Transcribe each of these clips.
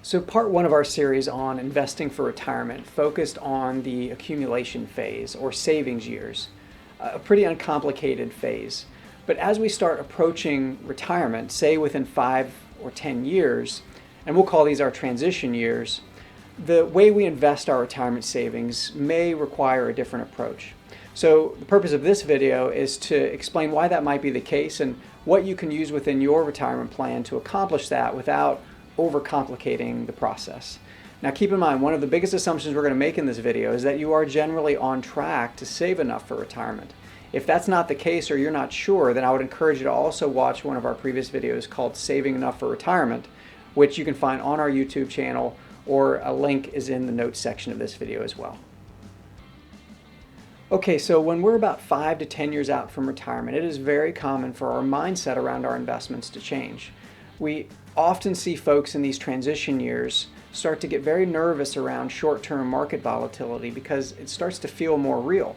So part one of our series on investing for retirement focused on the accumulation phase or savings years, a pretty uncomplicated phase. But as we start approaching retirement, say within 5 or 10 years, and we'll call these our transition years, the way we invest our retirement savings may require a different approach. So the purpose of this video is to explain why that might be the case and what you can use within your retirement plan to accomplish that without overcomplicating the process. Now keep in mind, one of the biggest assumptions we're going to make in this video is that you are generally on track to save enough for retirement. If that's not the case or you're not sure, then I would encourage you to also watch one of our previous videos called Saving Enough for Retirement, which you can find on our YouTube channel, or a link is in the notes section of this video as well. Okay, so when we're about 5 to 10 years out from retirement, it is very common for our mindset around our investments to change. We often see folks in these transition years start to get very nervous around short-term market volatility because it starts to feel more real.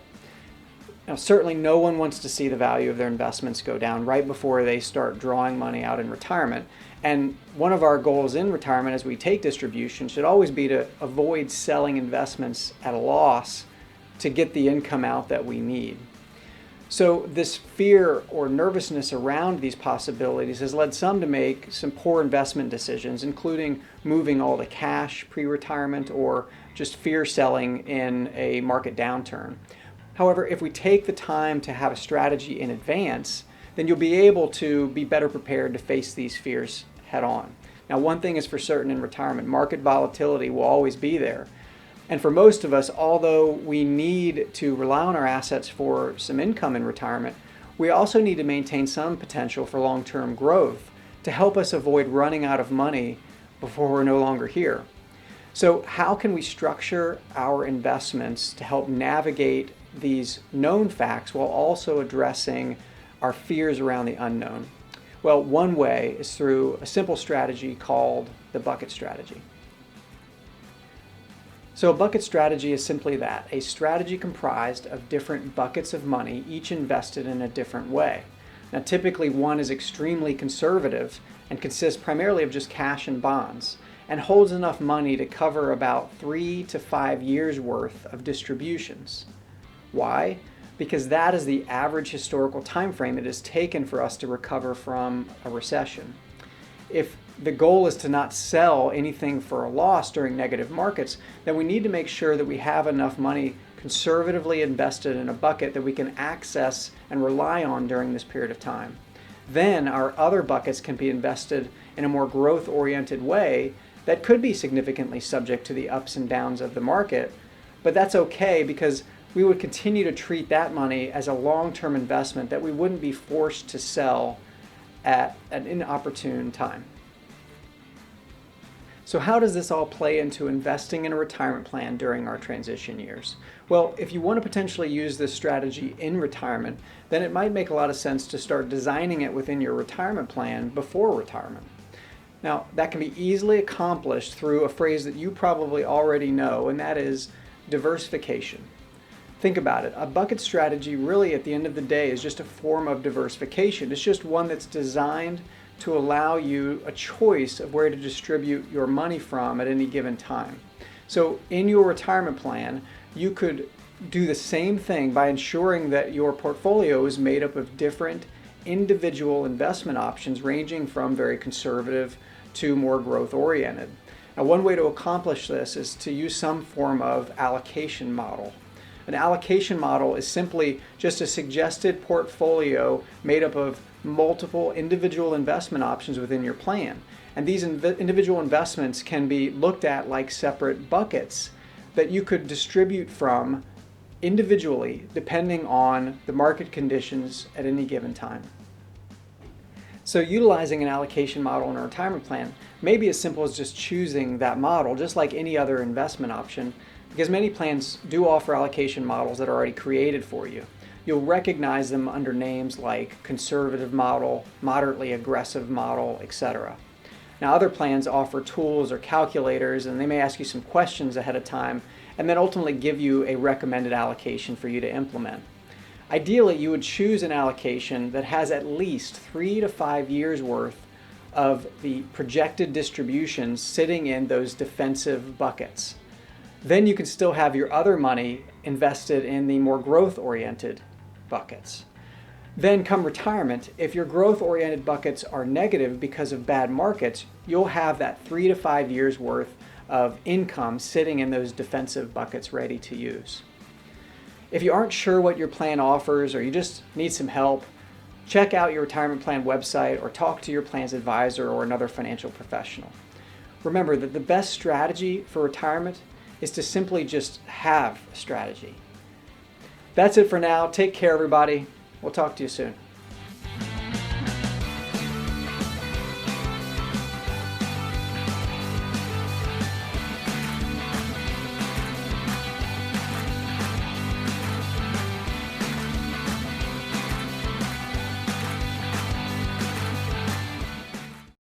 Now, certainly no one wants to see the value of their investments go down right before they start drawing money out in retirement. And one of our goals in retirement as we take distribution should always be to avoid selling investments at a loss to get the income out that we need. So this fear or nervousness around these possibilities has led some to make some poor investment decisions, including moving all the cash pre-retirement or just fear selling in a market downturn. However, if we take the time to have a strategy in advance, then you'll be able to be better prepared to face these fears head on. Now, one thing is for certain in retirement, market volatility will always be there. And for most of us, although we need to rely on our assets for some income in retirement, we also need to maintain some potential for long-term growth to help us avoid running out of money before we're no longer here. So how can we structure our investments to help navigate these known facts while also addressing our fears around the unknown? Well, one way is through a simple strategy called the bucket strategy. So a bucket strategy is simply that, a strategy comprised of different buckets of money, each invested in a different way. Now typically one is extremely conservative and consists primarily of just cash and bonds, and holds enough money to cover about 3 to 5 years worth of distributions. Why? Because that is the average historical time frame it has taken for us to recover from a recession. If the goal is to not sell anything for a loss during negative markets, then we need to make sure that we have enough money conservatively invested in a bucket that we can access and rely on during this period of time. Then our other buckets can be invested in a more growth-oriented way that could be significantly subject to the ups and downs of the market, but that's okay because we would continue to treat that money as a long-term investment that we wouldn't be forced to sell at an inopportune time. So how does this all play into investing in a retirement plan during our transition years? Well, if you want to potentially use this strategy in retirement, then it might make a lot of sense to start designing it within your retirement plan before retirement. Now, that can be easily accomplished through a phrase that you probably already know, and that is diversification. Think about it. A bucket strategy really at the end of the day is just a form of diversification. It's just one that's designed to allow you a choice of where to distribute your money from at any given time. So in your retirement plan, you could do the same thing by ensuring that your portfolio is made up of different individual investment options ranging from very conservative to more growth oriented. Now, one way to accomplish this is to use some form of allocation model. An allocation model is simply just a suggested portfolio made up of multiple individual investment options within your plan. And these individual investments can be looked at like separate buckets that you could distribute from individually depending on the market conditions at any given time. So utilizing an allocation model in a retirement plan may be as simple as just choosing that model, just like any other investment option, because many plans do offer allocation models that are already created for you. You'll recognize them under names like conservative model, moderately aggressive model, etc. Now, other plans offer tools or calculators, and they may ask you some questions ahead of time and then ultimately give you a recommended allocation for you to implement. Ideally, you would choose an allocation that has at least 3 to 5 years worth of the projected distributions sitting in those defensive buckets. Then you can still have your other money invested in the more growth-oriented buckets. Then come retirement, if your growth-oriented buckets are negative because of bad markets, you'll have that 3 to 5 years worth of income sitting in those defensive buckets ready to use. If you aren't sure what your plan offers or you just need some help, check out your retirement plan website or talk to your plan's advisor or another financial professional. Remember that the best strategy for retirement is to simply just have a strategy. That's it for now. Take care, everybody. We'll talk to you soon.